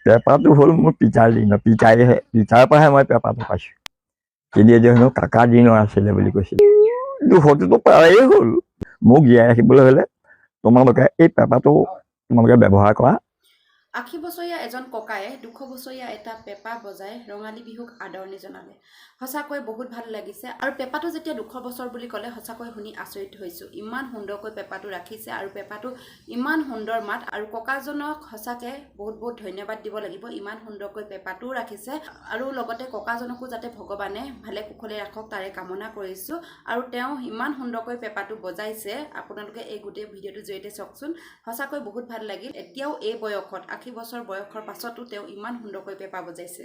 পেপাৰটো হ'ল মোৰ পিতাৰ দিনৰ পিতাৰ পৰাহে মই পেপাৰটো পাইছোঁ। কিন্তু এতিয়া হেনো কাকা দিনৰ আছিলে বুলি কৈছিল। দুখটোতো প্ৰায়ে হ'ল। মোক জীয়াই ৰাখিবলৈ হ'লে তোমালোকে এই পেপাৰটো তোমালোকে ব্যৱহাৰ কৰা। 80 বছৰীয়া এজন ককায়ে 200 বছৰীয়া এটা পেপা বজাই ৰঙালী বিহুক আদৰণি জনালে। সঁচাকৈ বহুত ভাল লাগিছে। আৰু পেপাটো যেতিয়া 200 বছৰ বুলি ক'লে সঁচাকৈ শুনি আচৰিত হৈছোঁ। ইমান সুন্দৰকৈ পেপাটো ৰাখিছে আৰু পেপাটো ইমান সুন্দৰ মাত। আৰু ককাজনক সঁচাকৈ বহুত বহুত ধন্যবাদ দিব লাগিব। ইমান সুন্দৰকৈ পেপাটোও ৰাখিছে আৰু লগতে ককাজনকো যাতে ভগৱানে ভালে কুশলে ৰাখক তাৰে কামনা কৰিছোঁ। আৰু তেওঁ ইমান সুন্দৰকৈ পেপাটো বজাইছে। আপোনালোকে এই গোটেই ভিডিঅ'টোৰ জৰিয়তে চাওকচোন। সঁচাকৈ বহুত ভাল লাগিল। এতিয়াও এই বয়সত 80 বছৰ বয়সৰ পাছতো তেওঁ ইমান সুন্দৰকৈ পেপা বজাইছে।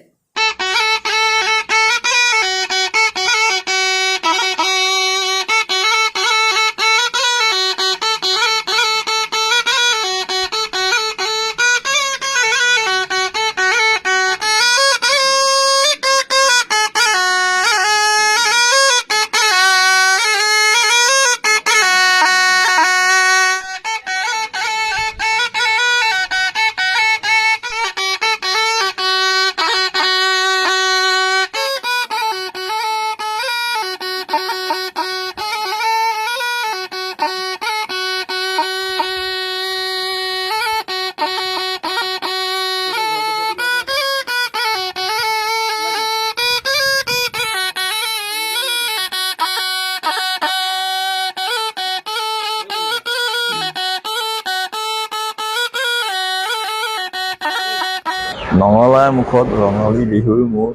নঙলাৰ মুখত ৰঙালী বিহুৰ মোৰ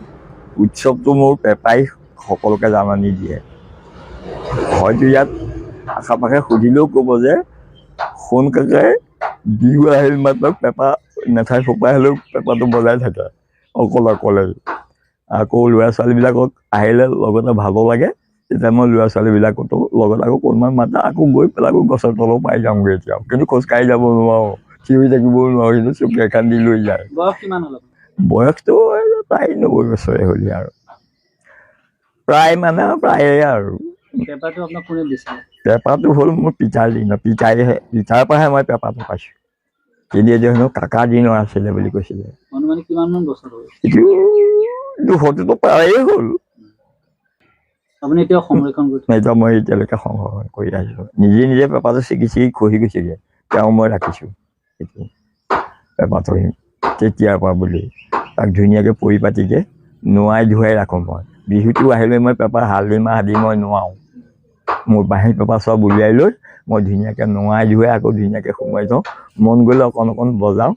উৎসৱটো মোৰ পেপাই সকলোকে জাননী দিয়ে। হয়তো ইয়াত আশে পাশে সুধিলেও ক'ব যে সোনকালে বিহু আহিল মাত্ৰ পেপা নেথাই ফোপাই হ'লেও পেপাটো বজাই থাকে অকলে। আকৌ ল'ৰা ছোৱালীবিলাকক আহিলে লগতে ভালো লাগে। তেতিয়া মই ল'ৰা ছোৱালীবিলাকতো লগত আকৌ কোনোবাই মাতে আকৌ গৈ পেলাই আকৌ গছৰ তলত পাই যাওঁগৈ এতিয়াও। কিন্তু খোজকাঢ়ি যাব নোৱাৰোঁ, চিঞৰি থাকিবও নোৱাৰোঁ, কিন্তু চকী এখন দি লৈ যায়। বয়সটো প্ৰায় 90 বছৰে হ'ল আৰু প্ৰায় মানে প্ৰায়ে আৰু। পেপাৰটো হ'ল মোৰ পিতাৰ দিনৰ পিতাৰ পৰাহে মই পেপাৰটো পাইছোঁ। কিন্তু এতিয়া হেনো কাকা দিনৰ আছিলে বুলি কৈছিলে। এইটো দুখটোতো প্ৰায়ে হ'ল। এতিয়া মই এতিয়ালৈকে সংৰক্ষণ কৰি আহিছোঁ। নিজে পেপাৰটো ছিগি খহি গৈছেগৈ, তেওঁ মই ৰাখিছোঁ। এইটো পেপাৰটো তেতিয়াৰ পৰা বুলি তাক ধুনীয়াকৈ পৰিপাটিকৈ নোৱাই ধুৱাই ৰাখোঁ মই। বিহুটো আহিলে মই পেপাৰ হালধি মাহ আদি মই নোৱাওঁ। মোৰ বাঁহী পেপাৰ চব উলিয়াই লৈ মই ধুনীয়াকৈ নোৱাই ধুৱাই আকৌ ধুনীয়াকৈ সোমাই থওঁ। মন গ'লে অকণ বজাওঁ,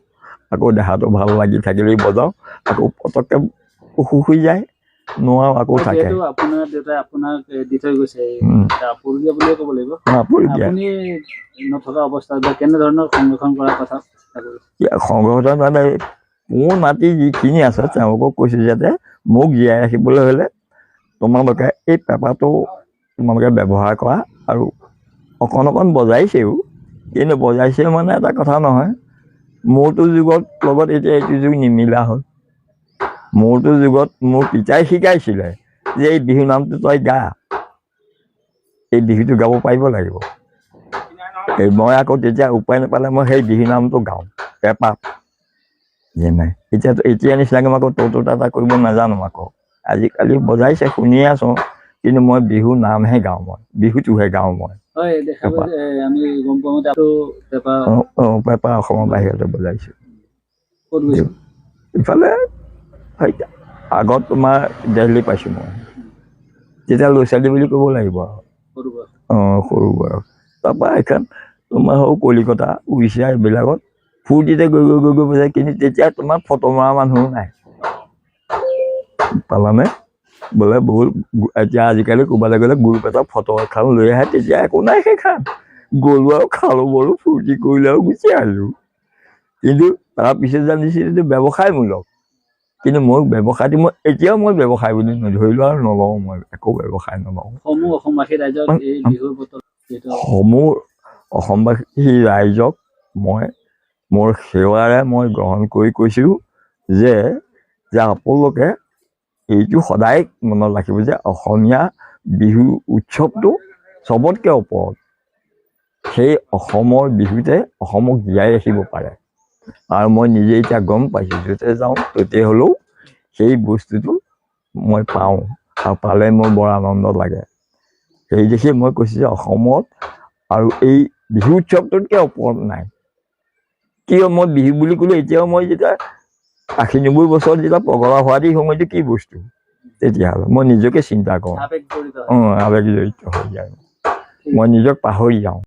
আকৌ দেহাটো ভাল লাগি থাকিলেই বজাওঁ, আকৌ পটককৈ শুই যায় নোৱাওঁ আকৌ থাকে। আপোনাৰ দেউতাই আপোনাক দি থৈ গৈছে আপুৰুগীয়া বুলিয়ে ক'ব লাগিব। আপুনি নথকা অৱস্থাত কেনেধৰণৰ সংৰক্ষণ কৰাৰ কথা সংৰক্ষণ মানে মোৰ মাটি যিখিনি আছে তেওঁলোকক কৈছোঁ যাতে মোক জীয়াই ৰাখিবলৈ হ'লে তোমালোকে এই পেপাৰটো তোমালোকে ব্যৱহাৰ কৰা। আৰু অকণ বজাইছেও, কিন্তু বজাইছেও মানে এটা কথা নহয়। মোৰতো যুগত লগত এতিয়া এইটো যুগ নিমিলা হ'ল। মোৰতো যুগত মোৰ পিতাই শিকাইছিলে যে এই বিহু নামটো তই গা, এই বিহুটো গাব পাৰিব লাগিব। মই আকৌ তেতিয়া উপায় নাপালে মই সেই বিহু নামটো গাওঁ পেপাত যে নাই। এতিয়া নিচিনাকৈ মই আকৌ এটা কৰিব নাজানো। আকৌ আজিকালি বজাইছে শুনিয়ে আছোঁ, কিন্তু মই বিহু নামহে গাওঁ, মই বিহুটোহে গাওঁ মই। পেপা অসমৰ বাহিৰতে বজাইছোঁ। ইফালে আগত তোমাৰ দিল্লী পাইছোঁ মই, তেতিয়া ল'ৰা ছোৱালী বুলি ক'ব লাগিব আৰু। সৰু বয়স। তাৰপৰা এখন তোমাৰ সৰু কলিকতা উৰিষ্যা এইবিলাকত ফূৰ্তিতে গৈ বজায়। কিন্তু তেতিয়া তোমাৰ ফটো মৰা মানুহো নাই পালানে বোলে বহুত। এতিয়া আজিকালি ক'ৰবালৈ গ'লে গ্ৰুপ এটা ফটো এখন লৈ আহে, তেতিয়া একো নাই। সেইখন গ'লো আৰু খালোঁ বলো ফূৰ্তি কৰিলোঁ আৰু গুচি আহিলোঁ। কিন্তু তাৰপিছত জানিছিলোঁ এইটো ব্যৱসায়মূলক। কিন্তু মই ব্যৱসায়টো এতিয়াও মই ব্যৱসায় বুলি নধৰিলোঁ আৰু নলওঁ। মই একো ব্যৱসায় নলওঁ। সমূহ অসমবাসী ৰাইজক মই মোৰ সেৱাৰে মই গ্ৰহণ কৰি কৈছোঁ যে আপোনালোকে এইটো সদায় মনত ৰাখিব যে অসমীয়া বিহু উৎসৱটো চবতকৈ ওপৰত। সেই অসমৰ বিহুতে অসমক জীয়াই ৰাখিব পাৰে। আৰু মই নিজে এতিয়া গম পাইছোঁ য'তে যাওঁ ত'তে হ'লেও সেই বস্তুটো মই পাওঁ আৰু পালে মোৰ বৰ আনন্দ লাগে। সেই দেখি মই কৈছোঁ যে অসমত আৰু এই বিহু উৎসৱটোতকৈ ওপৰত নাই। কিয় মই বিহু বুলি ক'লোঁ এতিয়াও মই যেতিয়া 80-90 বছৰত যেতিয়া পগলা হোৱা দি সময়টো কি বস্তু তেতিয়াহ'লে মই নিজকে চিন্তা কৰোঁ। আৱেগ জড়িত হৈ যায়, মই নিজক পাহৰি যাওঁ।